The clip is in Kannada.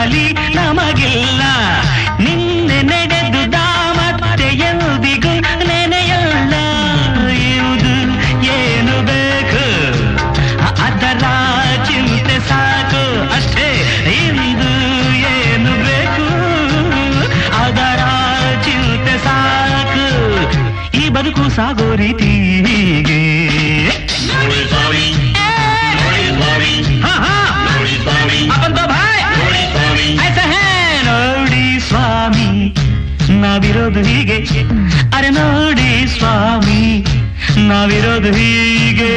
ಖಾಲಿ ನಮಗಿಲ್ಲ. ನಿನ್ನೆ ನಡೆದುದ ಮತ್ತೆ ಎಂದಿಗೂ ನೆನೆಯಲ್ಲ. ಇದು ಏನು ಬೇಕು ಅದರ ಚಿಂತೆ ಸಾಕು ಅಷ್ಟೇ. ಇಂದು ಏನು ಬೇಕು ಅದರ ಚಿಂತೆ ಸಾಕು. ಈ ಬದುಕು ಸಾಗೋ ರೀತಿ ಹೀಗೆ. अपन तो भाई ऐसा है ನೋಡಿ ಸ್ವಾಮಿ ನಾವಿರೋದು ಹೀಗೆ. ಅರೆ ನೋಡಿ ಸ್ವಾಮಿ ನಾವಿರೋದು ಹೀಗೆ.